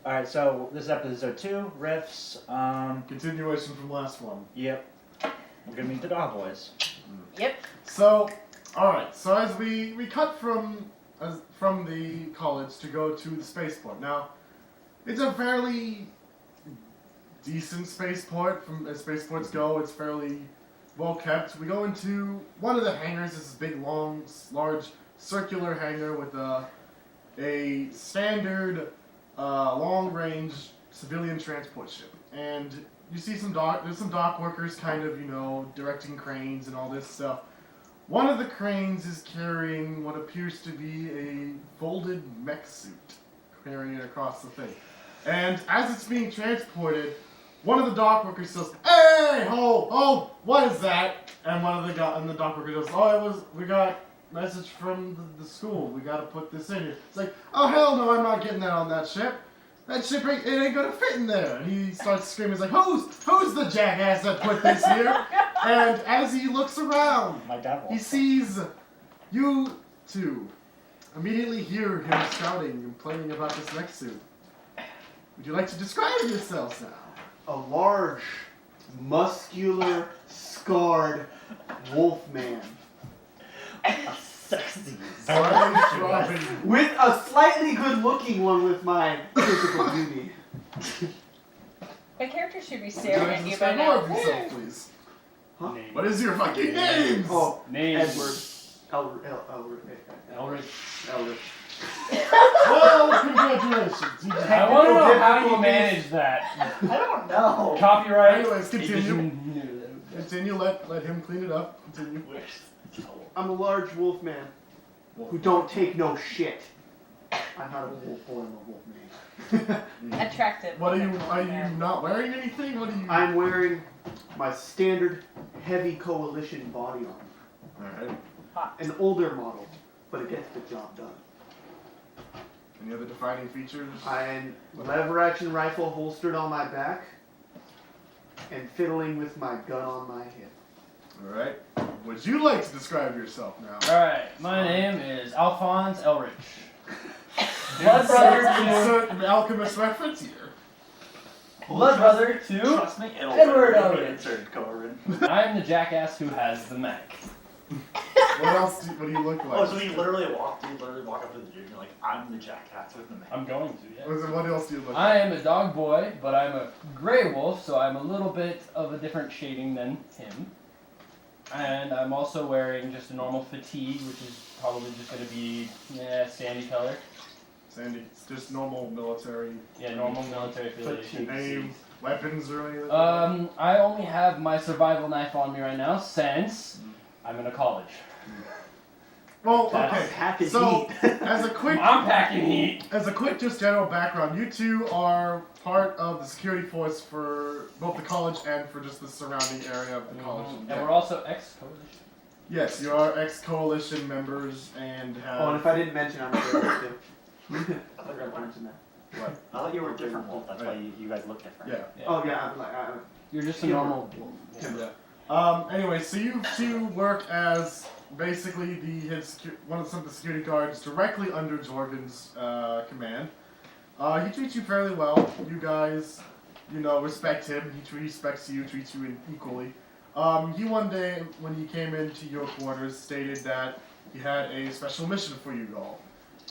Alright, so this is episode 2, Riffs. Continuation from last one. Yep. We're gonna meet the Dog Boys. Yep. So, alright, so as we cut from the college to go to the spaceport. Now, it's a fairly decent spaceport from as spaceports go. It's fairly well kept. We go into one of the hangars. This is big, large circular hangar with a standard long-range civilian transport ship. And you see there's some dock workers kind of, directing cranes and all this stuff. One of the cranes is carrying what appears to be a folded mech suit, carrying it across the thing. And as it's being transported, one of the dock workers says, "Hey, ho, what is that?" And the dock worker goes, we got message from the school. We got to put this in here. It's like, "Oh, hell no, I'm not getting that on that ship. That ship ain't gonna fit in there." And he starts screaming. He's like, who's the jackass that put this here?" And as he looks around, My dad he sees you two. Immediately hear him shouting and complaining about this mech suit. Would you like to describe yourselves now? A large, muscular, scarred wolf man. Sexy. With a slightly good-looking one with my physical beauty. My character should be Would you staring like at to you by describe more now. of yourself, please? Huh? Name. What is your fucking names? Oh, Names. Edward. Elric. Elric. Well, congratulations. You just- I want to know how you difficulties. manage that. I don't know. Copyright. Anyways, continue. Continue. Continue, let him clean it up. Continue. I'm a large wolf man who don't take no shit. I'm not a wolf boy, I'm a wolf man. Attractive. What are you Yeah. not wearing anything? What are you? I'm wearing my standard heavy coalition body armor. Alright. Hot. An older model, but it gets the job done. Any other defining features? I'm lever action rifle holstered on my back and fiddling with my gun on my hip. Alright. Would you like to describe yourself now? Alright, my name is Alphonse Elrich. Blood brother to Insert an alchemist reference here. Blood brother to Trust me, it'll Edward be Elric. inserted, Corin. I'm the jackass who has the mech. What else? What do you look like? Oh, so you literally walk up to the dude and you're like, "I'm the jackass with the man." I'm going to, yes. What else do you look I like? am a dog boy, but I'm a gray wolf, so I'm a little bit of a different shading than him. And I'm also wearing just a normal fatigue, which is probably just going to be sandy color. Sandy, it's just normal military. Yeah, normal military affiliation. Any weapons or anything? I only have my survival knife on me right now since I'm in a college. Well, That's okay. Packing So, heat. as a quick I'm packing heat. just general background, you two are part of the security force for both the college and for just the surrounding area of the college. And we're also ex-coalition. Yes, you are ex-coalition members and have. Oh, and if I didn't mention, I'm a girl too. I thought you were different. Mention that. What? I thought you were a different wolf. That's why you guys look different. Yeah. Oh yeah, I'm like, You're just a Yeah. normal wolf. Yeah. Anyway, so you two work as basically some of the security guards directly under Jorgen's command. He treats you fairly well. You guys, respect him. He respects you, treats you equally. He one day, when he came into your quarters, stated that he had a special mission for you all.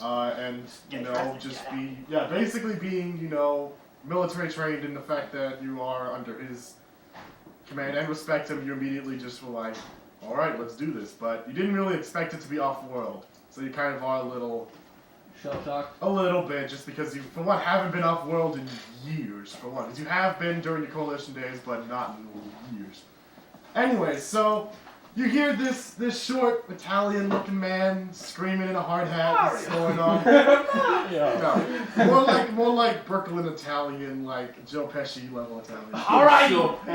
And, basically being, military trained in the fact that you are under his command and respect him, you immediately just were like, alright, let's do this. But you didn't really expect it to be off-world. So you kind of are a little bit, just because you, for one, haven't been off-world in years, for one. Because you have been during your coalition days, but not in years. Anyway, so you hear this short Italian-looking man screaming in a hard hat. What's going on? Yeah. No, more like Brooklyn Italian, like Joe Pesci level Italian. Alright,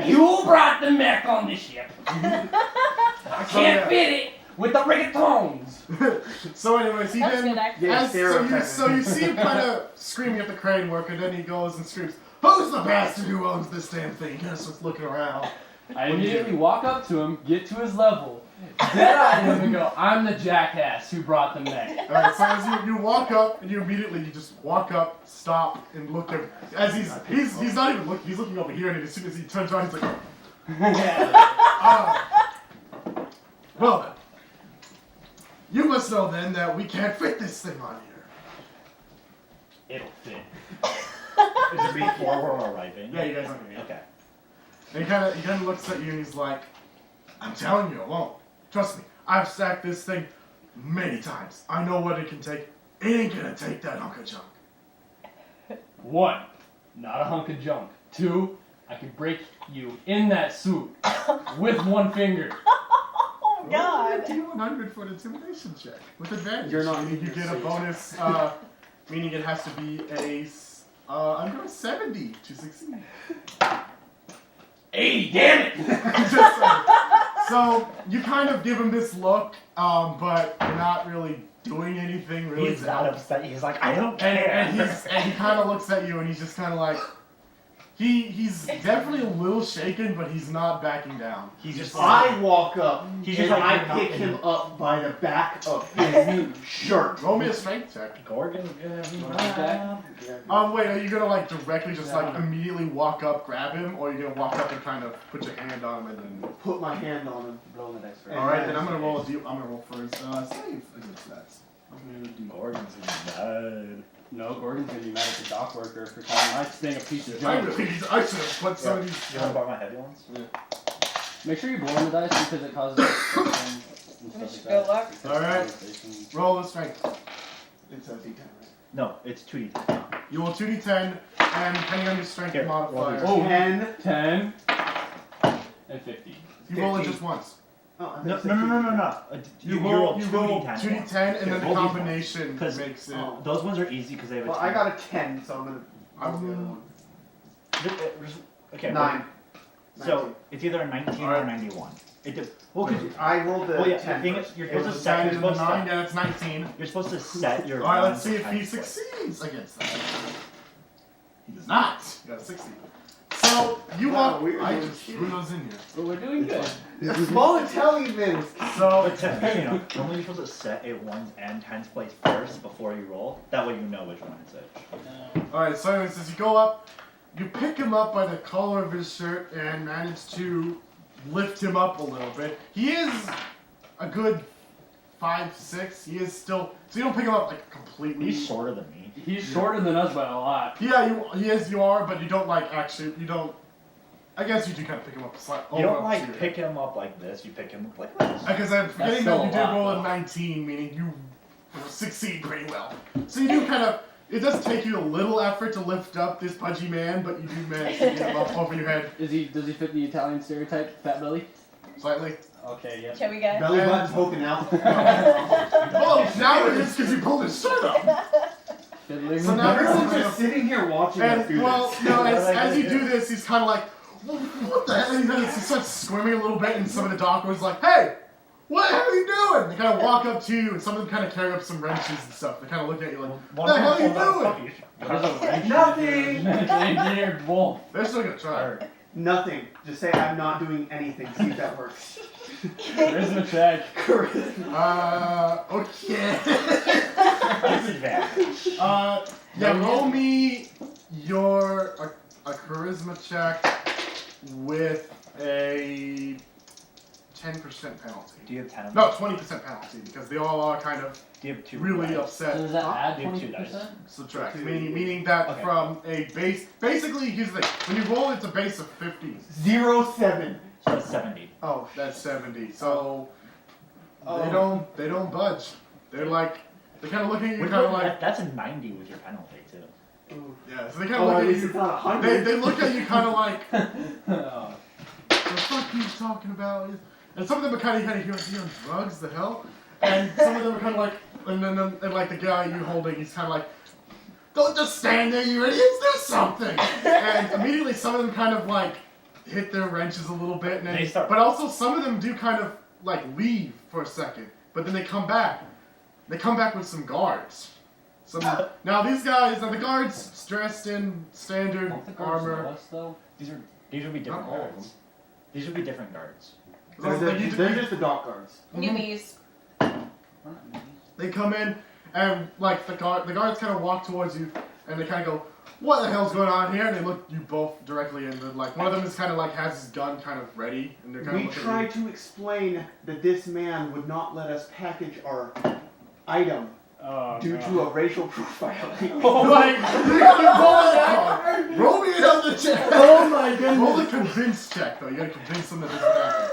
you brought the mech on the ship. I can't fit it with the reggaetons. So anyways, he That's then, good acting. Yeah, so you see him kind of screaming at the crane worker, then he goes and screams, "Who's the bastard who owns this damn thing?" He kind of starts looking around. I immediately walk up to him, get to his level, Dead-eye him and go, I'm the jackass who brought them there. Alright, so as you walk up, and you just walk up, stop, and look at, as he's not even looking, he's looking over here, and as soon as he turns around, he's like, well then, you must know then that we can't fit this thing on here. It'll fit. Is it before we're arriving? Yeah, you guys aren't gonna Okay. And he kind of looks at you, and he's like, I'm telling you, it won't. Trust me, I've stacked this thing many times. I know what it can take. It ain't gonna take that hunk of junk. 1, not a hunk of junk. 2, I could break you in that suit with 1 finger. Oh God. D100 for an intimidation check with advantage. You're not Meaning you get a bonus. Meaning it has to be I'm going 70 to succeed. 80, damn it! Just, so you kind of give him this look, but you're not really doing anything really. He's to not help. upset. He's like, I don't care. And he kind of looks at you, and he's just kind of like, he's definitely a little shaken, but he's not backing down. He's just I walk up He's and just like, I you're not pick in- him up by the back of his shirt. Roll me a strength check. Gorgon's gonna be that? mad. Wait, are you gonna like directly just like immediately walk up, grab him, or are you gonna walk up and kind of put your hand on him and then? Put my hand on him. Roll the next And All right, then- then I'm gonna roll for his save against that. I'm gonna do. Gorgon's gonna be mad. No, Gordon's gonna be mad at the dock worker for calling my thing a piece of I junk. really, I should have put some of these. You wanna borrow my heavy ones? Make sure you blow on the dice because it causes and Wish stuff you good luck. Alright. Roll a strength. It's a D10, right? No, it's 2D. You roll 2d10, and depending on your strength Here, roll modifier, these. Oh. 10. 10 and 50. you roll it 15. just once. Oh, I No, think no, no, no, no, no. You roll 2D10. 2d10, and then the Roll these ones. combination 'Cause- makes it. Oh. Those ones are easy because they have a Well, I got a 10, so I'm gonna. I'm- Okay. 9. So it's either a 19 or a 91. It did. Well, could you, I rolled the well, yeah. 10. The thing is, first. you're It supposed was to a set. 10 You're and a supposed 9, to. yeah, that's 19. You're supposed to set your. Alright, let's ones see if he times succeeds against that. He does not. He got a 60. So, you Wow, walk. we're I doing just shit. threw those in here. But we're doing good. A small Italian man was. So, But technically, normally you're supposed to set a ones and tens place first before you roll. That way you know which one it's which. alright, so anyways, as you go up, you pick him up by the collar of his shirt and manage to lift him up a little bit. He is a good 5'6". He is still. So you don't pick him up like completely. He's shorter than me. He's shorter than us by a lot. Yeah, you are, but you don't like actually. You don't. I guess you do kind of pick him up slightly. You don't like pick him up like this. You pick him up like this. Because I'm forgetting still that you a did lot, roll a though. 19, meaning you succeed pretty well. So you do kind of. It does take you a little effort to lift up this pudgy man, but you do manage to get him up over your head Does he fit the Italian stereotype? Fat belly? slightly. Okay, yeah. Shall we go? Belly button's poking out. Well, now it is because you pulled his shirt up. Fiddling So with now the- Everyone's just sitting here watching us do And well, this. no, What are they as you gonna do this, he's kind of like, what the hell? And he starts squirming a little bit, and some of the doctors like, hey, what the hell are you doing? They kind of walk up to you, and some of them kind of carry up some wrenches and stuff. They kind of look at you like, what the hell are you doing? What is a wrench? Nothing. Engineered wolf. They're still gonna try. Nothing. Just say I'm not doing anything. See if that works. Charisma check. Okay. Disadvantage. Yeah, roll me your a charisma check with a 10% penalty. Do you have 10 of them? No, 20% penalty because they all are kind of Do you have 2? really dice? So upset. does that add You have 2 20%? dice. Subtract, Two. meaning that Okay. from a base. Basically, here's the thing: when you roll, it's a base of 50. 0-7. So that's 70. Oh, That's 70. So Oh. they don't budge. They're like they're kind of looking at you, Which kind of one- like that's a 90 with your penalty too. Ooh. yeah. So they kind of Oh, look at at least you. it's not 100. They look at you kind of like, Oh. the fuck are you talking about? And some of them are kind of you're on drugs, the hell? And some of them are kind of like, and like the guy you holding, he's kind of like, don't just stand there, you idiots, do something! And immediately some of them kind of like hit their wrenches a little bit, and then, They start- but also some of them do kind of like leave for a second, but then they come back. They come back with some guards. Now these guys are the guards dressed in standard Don't the guards know armor. us, though? These would be different Not all of guards. These would be different guards. They're just the dock guards. Newbies. They come in, and like the guards kind of walk towards you, and they kind of go, "What the hell's going on here?" And they look you both directly in the like. One of them is kind of like has his gun kind of ready, and they're kind of. We tried to explain that this man would not let us package our item due to a racial profiling. Like, roll me another check. Oh my goodness. Roll the convince check though. You gotta convince them that this is happening.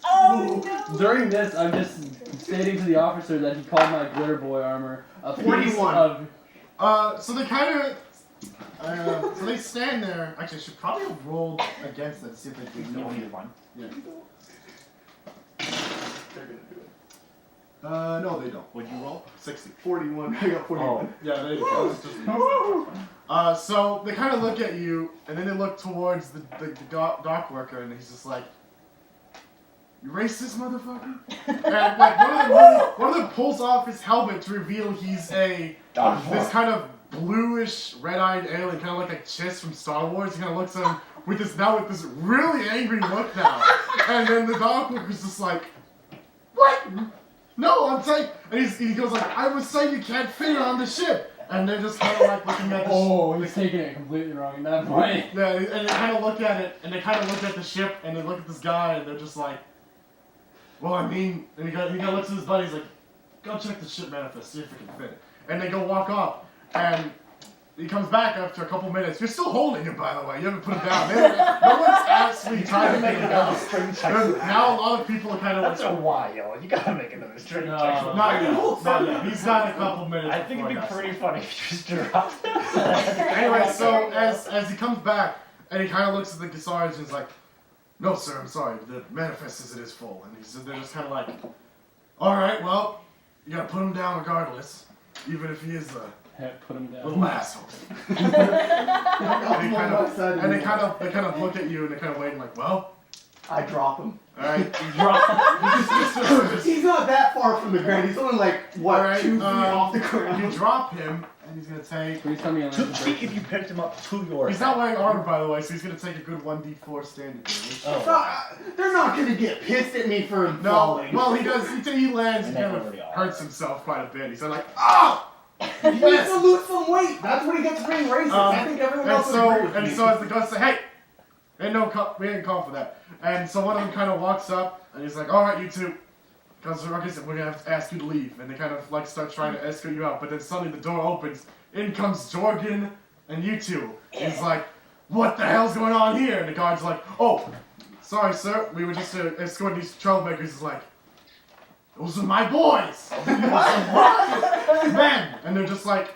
Oh no. During this, I'm just stating to the officer that he called my glitter boy armor a piece 41. of. So they kind of. So they stand there. Actually, I should probably have rolled against it to see if they do. You only did one. Yeah. They're gonna do it. No, they don't. What'd you roll? 60. 41. I got 41. Yeah, they so they kind of look at you, and then they look towards the dock worker, and he's just like, "You racist, motherfucker!" And like one of them pulls off his helmet to reveal he's this kind of bluish, red-eyed alien, kind of like a Chiss from Star Wars. He kind of looks at him with this really angry look now, and then the dock worker's just like, "What? No, I'm saying," and he goes like, "I was saying you can't fit it on the ship," and they're just kind of like looking at the Oh, he's taking it completely wrong at that point. yeah, and they kind of look at it, and they kind of look at the ship, and they look at this guy, and they're just like, "Well, I mean," and he kind of looks at his buddy, he's like, "Go check the ship manifest, see if it can fit it," and they go walk off, and he comes back after a couple minutes. You're still holding it, by the way. You haven't put it down. No one's actually trying to make it down. String check. Now a lot of people are kind of That's a while. You gotta make another string No. check. Not yet. He's got a couple minutes. I think it'd be before pretty that. funny if you just dropped it. Anyway, so as he comes back, and he kind of looks at the Gasards and is like, "No, sir, I'm sorry. The manifest says it is full." And they're just kind of like, "All right, well, you gotta put him down regardless, even if he is a Put him down. little asshole." And they kind of look at you and they kind of wait and like, "Well, I drop him. all right." He's not that far from the ground. He's only like, what, All right, 2 feet off the ground? You drop him, and he's gonna take. Please tell me I learned 2 feet if you picked him up to your He's not wearing armor, by the way, so he's gonna take a good 1d4 standing damage. Oh. They're not gonna get pissed at me for No, falling. well, he does. He lands. He And they kind of already are. hurts himself quite a bit. He's like, "Ah!" He needs to lose some weight. That's what he gets for being racist. I think everyone And else so, would agree with and me. so as the ghost say, "Hey, we ain't call for that." And so one of them kind of walks up and he's like, "All right, you two, Councilor Ruckus, we're gonna have to ask you to leave." And they kind of like start trying to escort you out, but then suddenly the door opens. In comes Jorgen and you two. He's like, "What the hell's going on here?" And the guard's like, "Oh, sorry, sir. We were just escorting these troublemakers." He's like, "Those are my boys." Men, and they're just like,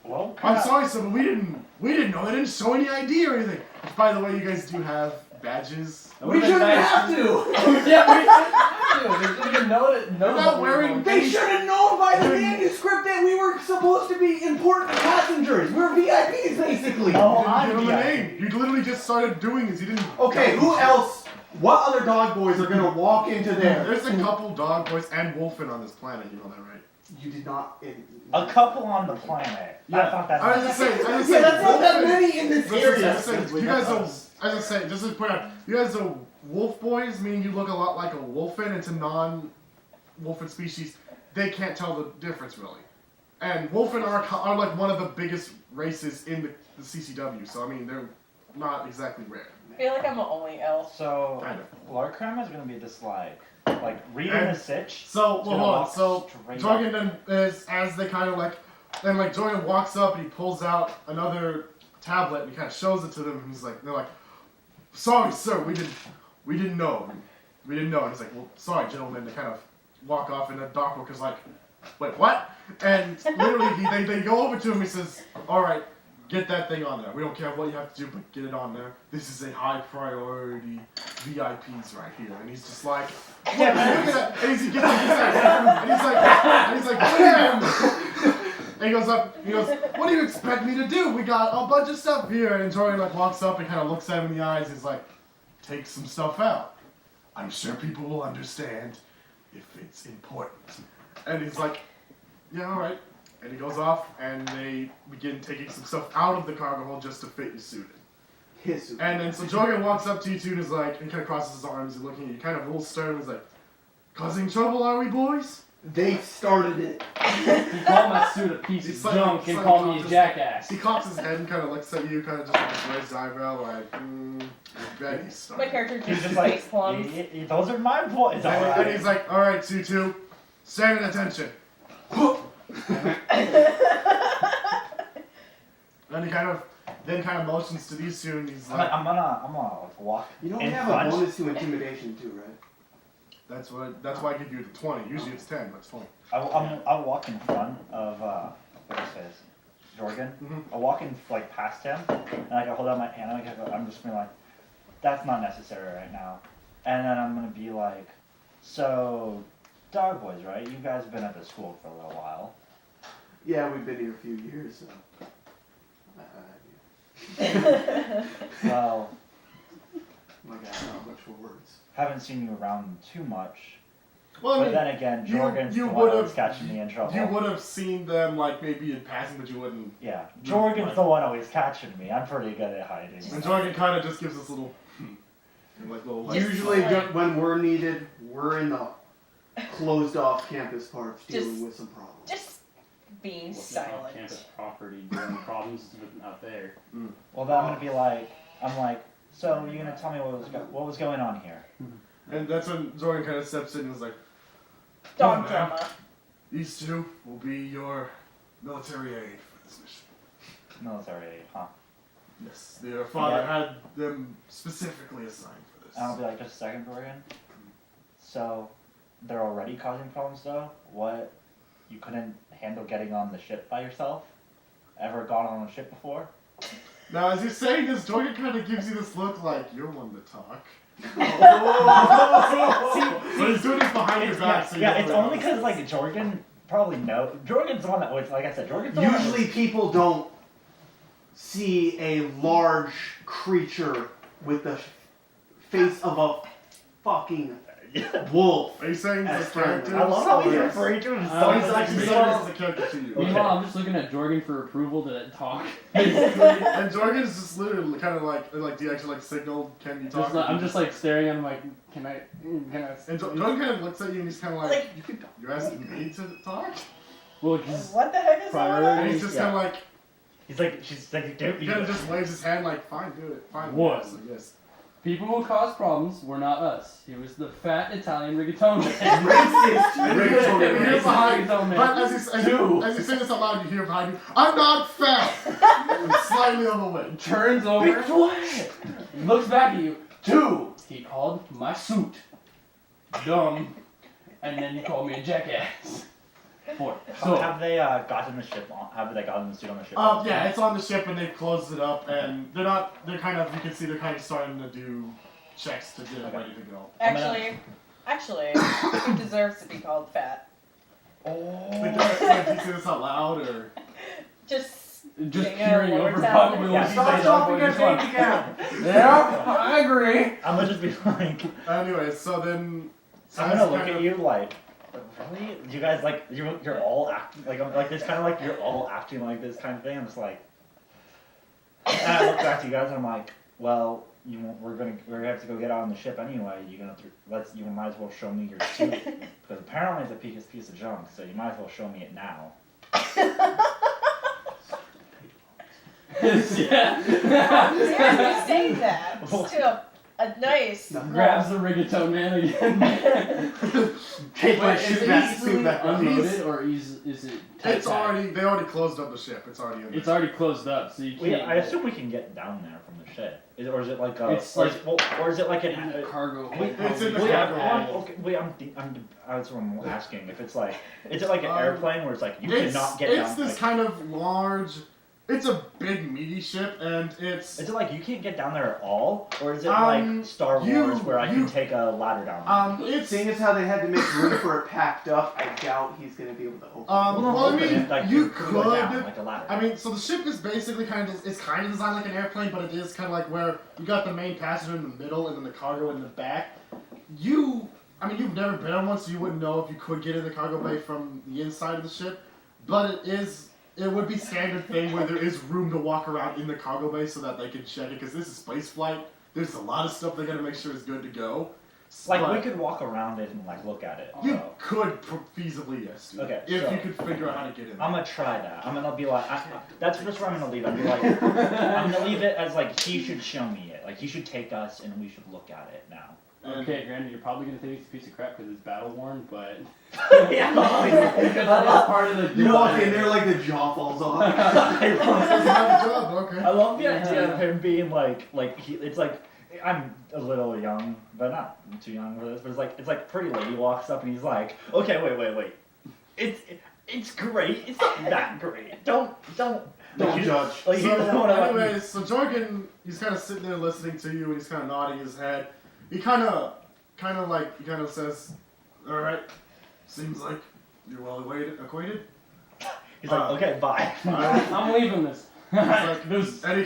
Well, "I'm sorry, sir, but we didn't know. They didn't show any ID or anything." Which, by the way, you guys do have badges. We shouldn't have to. Yeah, we didn't know that. They're not wearing. They should have known by the manuscript that we were supposed to be important passengers. We're VIPs, basically. Oh, You I'm didn't give him a VIP. name. You literally just started doing this. You didn't. Okay, who else? What other dog boys are gonna walk into there? There's a couple dog boys and Wolfen on this planet. You know that, right? You did not. A couple on the planet. I thought that I was just saying. Yeah, that's not that many in this area. You guys are. As I say, just to point out, you guys are wolf boys, meaning you look a lot like a wolfen. And to non-wolfen species, they can't tell the difference really. And wolfen are like one of the biggest races in the CCW. So I mean, they're not exactly rare. I feel like I'm the only elf. So, Kind of. Lord Kram is gonna be just like reading And- the sitch. So, well, Gonna hold on. walk So, straight Jorgen then is, as they kind of like, then like Jorgen walks up and he pulls out another tablet and he kind of shows it to them and he's like, they're like, "Sorry, sir, we didn't know. We didn't know." And he's like, "Well, sorry, gentlemen." They kind of walk off and the dock worker's like, "Wait, what?" And literally, they go over to him. He says, "All right, get that thing on there. We don't care what you have to do, but get it on there. This is a high priority VIPs right here." And he's just like, Yeah, look at that. And he's like, "Look at him." And he goes up, he goes, "What do you expect me to do? We got a bunch of stuff here." And Jordan like walks up and kind of looks at him in the eyes. He's like, "Take some stuff out. I'm sure people will understand if it's important." And he's like, "Yeah, all right." And he goes off and they begin taking some stuff out of the cargo hold just to fit your suit in. His suit. And then so Jorgen walks up to you two and is like, and kind of crosses his arms and looking at you, kind of a little stern, and is like, causing trouble, are we, boys? They started it. He called my suit a piece He's of like- junk he's and like called me a conscious- jackass. He cocks his head and kind of looks at you, kind of just like raised eyebrow, like, I bet he's starting. My character He's just just like, face plums. those are my boys. And he's like, all right, Tutu, stand at attention. And he kind of motions to these two, and he's like, I'm gonna like, walk You know we in have front. a bonus to intimidation too, right? that's why I give you the 20. Usually it's 10, but it's 20. I'll walk in front of what's his face, Jorgen. Mhm. I'll walk in like past him, and I can hold out my hand. And I'm just gonna be like, that's not necessary right now. And then I'm gonna be like, so, Dog Boys, right? You guys have been at the school for a little while. Yeah, we've been here a few years, so. Well, My God, not much for words. haven't seen you around too much. Well, I But mean, then again, you- Jorgen's you the one would've- always catching me in trouble. you would have seen them like maybe in passing, but you wouldn't. Yeah, Jorgen's the one always catching me. I'm pretty good at hiding. And Jorgen kind of just gives this little, like little. Like, Usually, like- when we're needed, we're in the closed-off campus parts dealing Just- with some problems. Just being What's not silent. campus property doing problems out there. Well, then I'm gonna be like, so you're gonna tell me what was going on here? And that's when Jorgen kind of steps in and is like, Dog man. drama. these two will be your military aid for this mission. Military aid, huh? Yes, their father Yeah. had them specifically assigned for this. And I'll be like, just a second, Jorgen. So, they're already causing problems though? What? You couldn't handle getting on the ship by yourself? Ever gone on a ship before? Now, as you're saying this, Jorgen kind of gives you this look like you're one to talk. But he's doing this behind your back, so you yeah, don't it's really only know. because like Jorgen probably Jorgen's the one that always, like I said, Jorgen's the one that Usually, people don't see a large creature with the face of a fucking Yeah. wolf. Are you saying this As character? I love how he's Yes. referring to him Oh, so he's much. actually saying this as a character to you. Meanwhile, I'm just looking at Jorgen for approval to talk. And Jorgen's just literally kind of like, do you actually like signal, can you talk? I'm just like staring at him like, can I? And Jorgen kind of looks at you and he's kind of like, Like, you're asking me to talk? Well, he's what the heck is going And Priority. on? he's just Yeah. kind of like, He's like, she's like, dude, he kind of just waves his hand like, fine, do it, fine. What? Yes, yes. people who cause problems were not us. It was the fat Italian reggaeton man. Racist. You hear Racist behind, reggaeton man. but as you say this out loud, you hear behind you, I'm not fat! Slightly overweight. Turns over, looks back at you. 2. He called my suit dumb, and then he called me a jackass. 4. So So have they gotten the ship on? Have they gotten the suit on the ship? Yeah, it's on the ship and they've closed it up and they're kind of, you can see they're kind of starting to do checks to get it Okay. ready to go. Actually, he deserves to be called fat. Oh. Did you say this out loud or? Just just Sing it carrying one more over time. probably Yeah, what stop you shopping said. at Baby Cow. Yeah, I agree. I'm gonna just be like, Anyway, so then. I'm gonna look at you like, really? You guys like, you're all acting like, I'm like this kind of like you're all acting like this kind of thing. I'm just like, and I look back to you guys and I'm like, well, we're gonna have to go get out on the ship anyway. You're gonna you might as well show me your suit because apparently it's a piece of junk. So you might as well show me it now. Yeah. seriously say that to a nice. Grabs the reggaeton man again. Take my Wait, is shoot it back, easily suit back on. unloaded, or is it? It's tight-tight? they already closed up the ship. It's already in there. It's already closed up, so you can't. I assume we can get down there from the ship. Or is it like a? It's or, like- is, well, or is it like in an? the cargo. Wait, it's in the Wait, cargo okay, wait, that's what I'm asking. If it's like, is it like an Um, airplane where it's like you It's, cannot get it's down? this Like, kind of large. It's a big meaty ship, and it's. is it like you can't get down there at all, or is it Um, like Star you- Wars where I you- can take a ladder down? It's. Seeing as how they had to make room for it packed up, I doubt he's gonna be able to open. Well, I open mean, it, like, you can go down could. like a ladder. I mean, so the ship is basically it's kind of designed like an airplane, but it is kind of like where you got the main passenger in the middle and then the cargo in the back. You've never been on one, so you wouldn't know if you could get in the cargo bay from the inside of the ship, but it would be standard thing where there is room to walk around in the cargo bay so that they can check it, because this is space flight. There's a lot of stuff they gotta make sure is good to go. Like, But we could walk around it and, like, look at it. you So, could feasibly, yes, dude. Okay, If so- you could figure out how to get in. I'm gonna try that. I'm gonna be like, that's just where I'm gonna leave it. I'm gonna be like, I'm gonna leave it as, like, he should show me it. Like, he should take us and we should look at it now. And- Okay, granted, you're probably gonna think it's a piece of crap because it's battle worn, but Yeah. because that is part of the. You walk in there like the jaw falls off. That's my job, okay. I love the idea of him being like it's like I'm a little young, but not too young for this. But it's like Pretty Lady walks up and he's like, okay, wait, it's great. It's not that great. Don't Don't you- judge. Like, you don't wanna, So, like, anyways, so Jorgen, he's kind of sitting there listening to you, and he's kind of nodding his head. He kind of says, "All right, seems like you're well acquainted." he's like, okay, bye. I'm leaving this. He's like, and he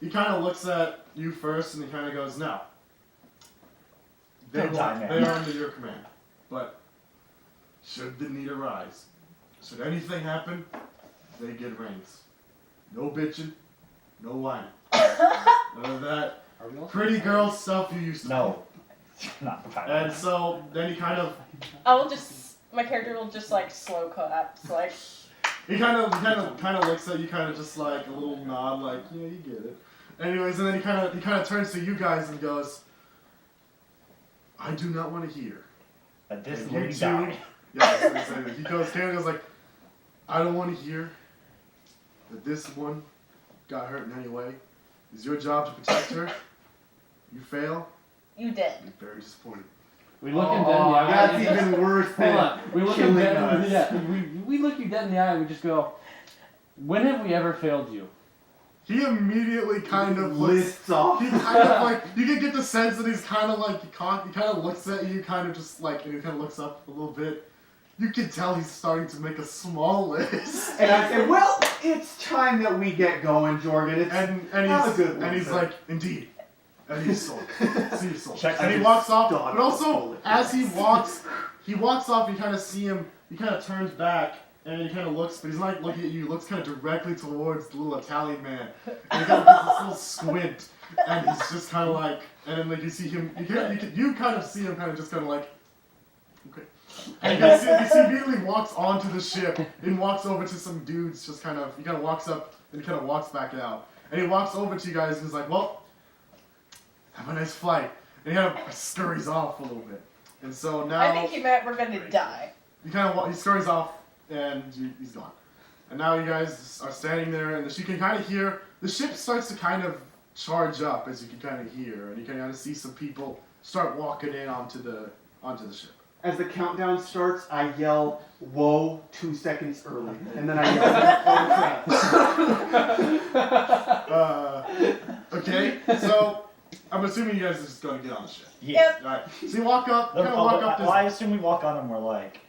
kind of looks at you first, and he kind of goes, "Now, they Don't die, man." are under your command, but should the need arise, should anything happen, they get reins. No bitching, no whining, none of that Are we all pretty girl stuff you used to." No, not the And pilot. so then he kind of my character will just like slow collapse, like, He kind of looks at you, kind of just like a little nod, like, yeah, you get it. Anyways, and then he kind of turns to you guys and goes, "I do not want to hear." But this And lady you two- died. Yeah, he goes like, "I don't want to hear that this one got hurt in any way. It's your job to protect her. You fail, you did. I'll be very disappointed." We look him dead in the eye. That's and just- even worse Hold than on. We look him killing dead. us. Yeah, we look you dead in the eye and we just go, when have we ever failed you? He immediately kind of looks. lists off. He kind of like, you can get the sense that he's kind of like, he kind of looks at you, kind of just like, and he kind of looks up a little bit. You can tell he's starting to make a small list. And I say, well, it's time that we get going, Jorgen. It's And Have a he's, good one, and he's sir. like, indeed. And he's sold. See you sold. Check And he out walks off, dog but also, bullet. as he walks off, you kind of see him, he kind of turns back, and he kind of looks, but he's not looking at you, he looks kind of directly towards the little Italian man. And he kind of gets this little squint, and he's just kind of like, and then like you see him, you kind of see him kind of just kind of like, okay. And you see immediately walks onto the ship and walks over to some dudes, just kind of, he kind of walks up and he kind of walks back out. And he walks over to you guys and he's like, well, have a nice flight. And he kind of scurries off a little bit. And so now I think he meant we're gonna die. he kind of he scurries off and he's gone. And now you guys are standing there, and you can kind of hear the ship starts to kind of charge up, as you can kind of hear, and you can kind of see some people start walking in onto the ship. As the countdown starts, I yell, "Whoa!" 2 seconds early, and then I yell, "Oh crap!" Okay, so I'm assuming you guys are just going to get on the ship. Yeah. All right. So you walk up, kind of walk up this. Well, I assume we walk on and we're like,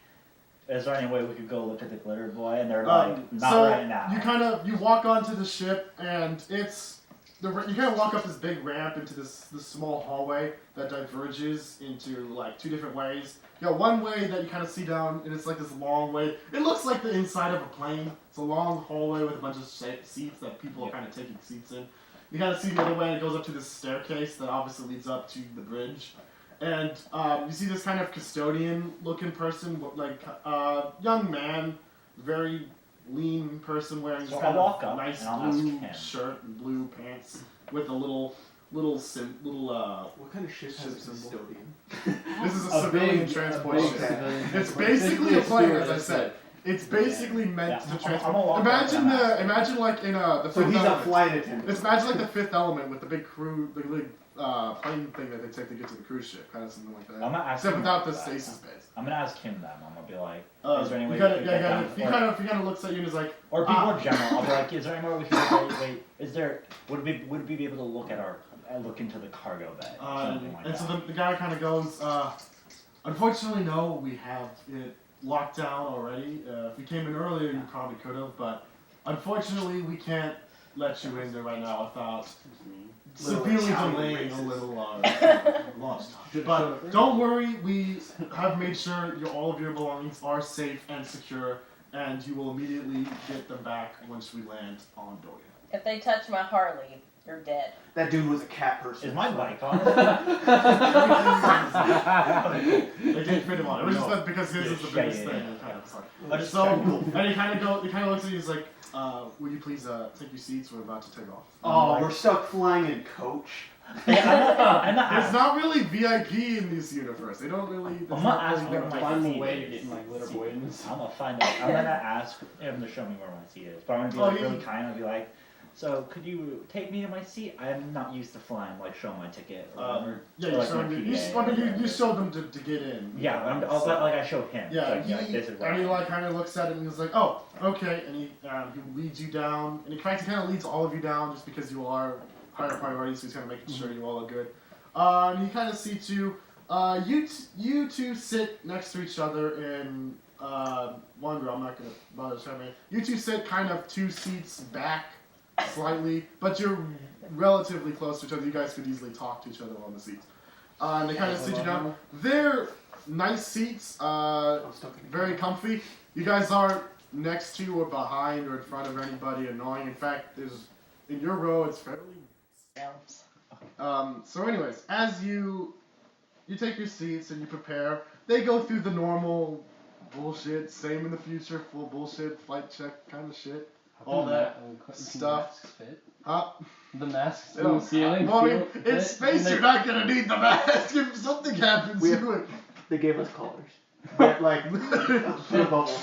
is there any way we could go look at the glitter boy? And they're like, not so right now. you walk onto the ship, and it's you kind of walk up this big ramp into this small hallway that diverges into like 2 different ways. You got one way that you kind of see down, and it's like this long way. It looks like the inside of a plane. It's a long hallway with a bunch of seats that people are kind of taking seats in. You kind of see the other way, and it goes up to this staircase that obviously leads up to the bridge. And you see this kind of custodian-looking person, like young man, very lean person wearing So this I'll kind walk of up nice and I'll ask blue him. shirt and blue pants with a little What kind of ship has a Ship symbol. custodian? This is a civilian transport ship. civilian It's transport. basically a plane, as I steward. said. It's basically meant Yeah, to I'm transport. gonna walk up and ask. Imagine like in the So Fifth he's a Element. flight attendant. It's imagine like the Fifth Element with the big crew, the big plane thing that they take to get to the cruise ship, kind of something like that. I'm gonna ask Except him without the about that. stasis beds. I'm gonna ask him that. I'm gonna be like, is there any way he we kind could of, get down? he kind of looks at you and is like, Or be Ah. more general. I'll be like, is there any way we could wait? Is there? Would we be able to look at look into the cargo bay? Or something like and that. so the guy kind of goes, unfortunately, no, we have it locked down already. If you came in earlier, you probably could have, but unfortunately, we can't let you in there right now without severely delaying a little launch time. But don't worry, we have made sure all of your belongings are safe and secure, and you will immediately get them back once we land on Doria. If they touch my Harley, you're dead. That dude was a cat person. Is my bike on? They didn't fit him on. It was just that because his is the biggest Yeah. thing. Kind of, sorry. I just So, checked. and he kind of looks at you. He's like, "Will you please take your seats? We're about to take off." Oh, we're stuck flying in coach. Yeah, I'm not It's asking. not really VIP in this universe. They don't really. I'm not asking really where my Find a seat way to is. get in my glitter boys. I'm gonna find out. I'm gonna ask him to show me where my seat is. But I'm gonna be Oh, like you- really kind and be like, so could you take me to my seat? I'm not used to flying, like show my ticket or whatever. Yeah, Or, you like, showed my me. PDA. You showed them to get in. Yeah, like I showed him. Yeah, like, this is and he where like kind of looks at it and he's like, "Oh, okay," and he leads you down, and in fact he kind of leads all of you down just because you are higher priority, so he's kind of making sure you all are good. And he kind of seats you. You two sit next to each other in one row. I'm not gonna bother showing me. You two sit kind of 2 seats back, slightly, but you're relatively close to each other. You guys could easily talk to each other on the seats. And they kind of sit you down. They're nice seats. I'm stuck in the Very comfy. You guys aren't next to or behind or in front of anybody annoying. In fact, in your row, it's fairly. So anyways, as you take your seats and you prepare, they go through the normal bullshit, same in the future, full bullshit, flight check kind of shit. All that stuff. Fit. Huh? The masks They in the don't- ceiling. Well, I mean, fit, in and space, they- you're not gonna need the mask if something happens We to it. They gave us collars. But like, for bubbles.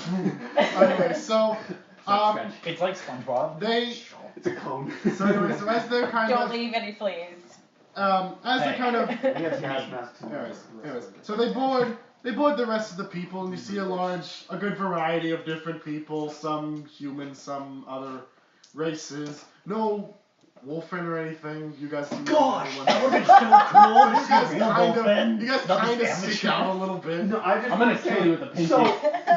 Anyway, so Scratch. It's like SpongeBob. they. It's a cone. So anyway, so as they're kind Don't of, leave any fleas. as they're Hey. kind of. We have gas masks. Anyways, so they board the rest of the people, and you see a good variety of different people. Some humans, some other races. No wolfen or anything. You guys. Gosh, you that would be so cool. guys kind Wolfen, of. You guys not the kind of family stick show. out a little bit. No, I just I'm gonna wanna kill say, you with a pinky. So,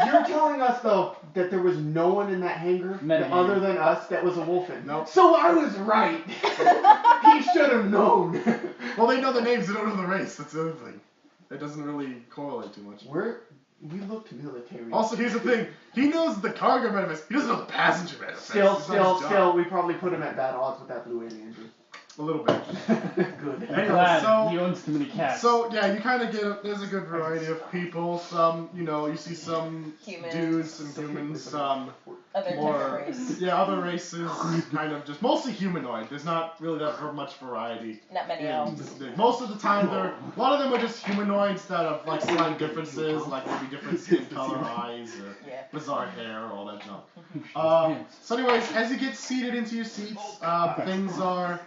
you're telling us though that there was no one in that hangar Metahangar. other than us that was a wolfen. Nope. So I was right. He should have known. Well, they know the names. They don't know the race. That's the other thing. It doesn't really correlate too much. We looked military. Also, here's the thing. He knows the cargo manifest. He doesn't know the passenger manifest. It's not his job. Still, we probably put him at bad odds with that blue alien dude. A little bit. Good. Anyway, Glad so- he owns too many cats. So yeah, you kind of there's a good variety of people. Some, you see some Humans. dudes, some humans, some Other more, different race. yeah, other races, kind of just mostly humanoid. There's not really that much variety. Not many Yeah, elves. most of the time, a lot of them are just humanoids that have like slight differences, like maybe different skin color, eyes, or Yeah. bizarre hair, all that junk. So anyways, as you get seated into your seats, things are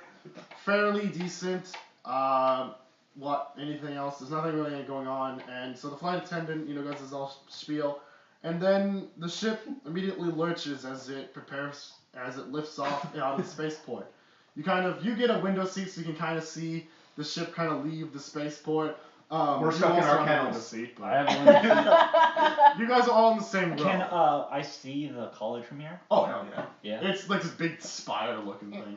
fairly decent. Anything else? There's nothing really going on, and so the flight attendant, goes his all spiel, and then the ship immediately lurches as it lifts off out of the spaceport. You get a window seat so you can kind of see the ship kind of leave the spaceport. We're you stuck in also our have a kennels. window seat, but- I have one. You guys are all in the same row. Can I see the college from here? Oh hell yeah! Yeah. It's like this big spire-looking thing.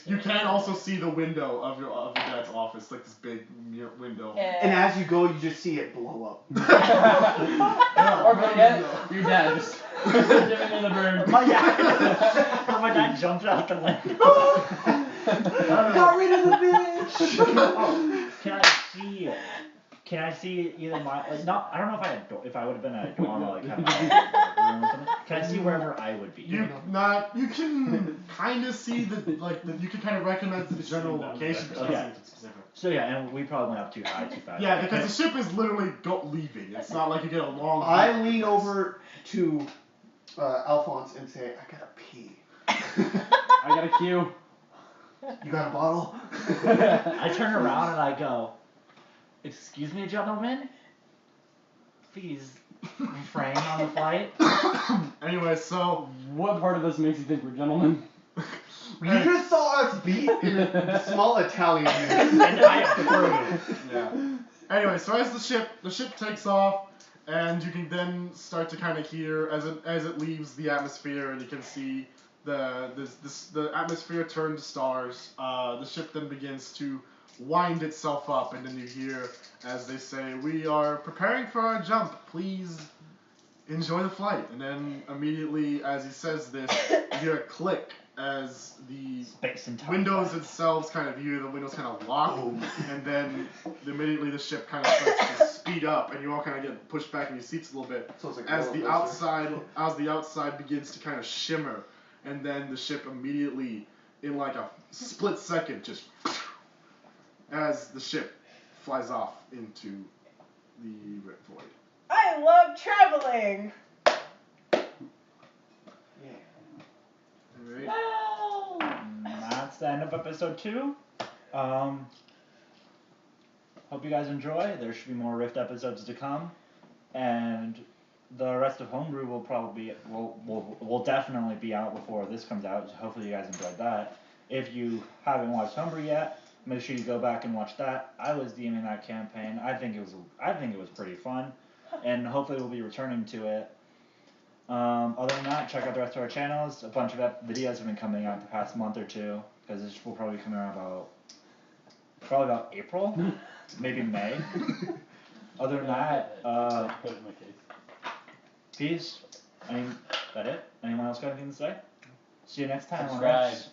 You can also see the window of your dad's office, like this big window. And as you go, you just see it blow up. Or better yet, your dad just giving me the bird. My dad jumped out the window. Got rid of the bitch. Can I see either my not? I don't know if I had if I would have been a dorm or like have my own room or something. Can I see wherever I would be? You can kind of see you can kind of recognize the general location. but Okay. it's specific. So yeah, and we probably went up too high, too fast. Yeah, because the ship is literally leaving. It's not like you get a long. I lean over to Alphonse and say, I gotta pee. I got a cue. You got a bottle? I turn around and I go, "Excuse me, gentlemen. Please refrain on the flight." Anyway, so What part of this makes you think we're gentlemen? You just saw us beat in a small Italian unit. And I approve. yeah. Anyway, so as the ship takes off, and you can then start to kind of hear as it leaves the atmosphere, and you can see the atmosphere turn to stars. The ship then begins to wind itself up, and then you hear as they say, "We are preparing for our jump. Please enjoy the flight. And then immediately as he says this, you hear a click as the Space and time. windows themselves kind of, the windows kind of lock, and then immediately the ship kind of starts to speed up, and you all kind of get pushed back in your seats a little bit So it's like as roller the coaster. outside begins to kind of shimmer, and then the ship immediately, in like a split second, just as the ship flies off into the void. I love traveling. Alright. No. That's the end of episode 2. Hope you guys enjoy. There should be more Rift episodes to come, and the rest of Homebrew will probably will definitely be out before this comes out. So hopefully you guys enjoyed that. If you haven't watched Homebrew yet, make sure you go back and watch that. I was DMing that campaign. I think it was pretty fun, and hopefully we'll be returning to it. Other than that, check out the rest of our channels. A bunch of videos have been coming out the past month or two, because this will probably come out about April, maybe May. Other than that, Put it in my case. peace. That it? Anyone else got anything to say? See you next time on Subscribe. Rift.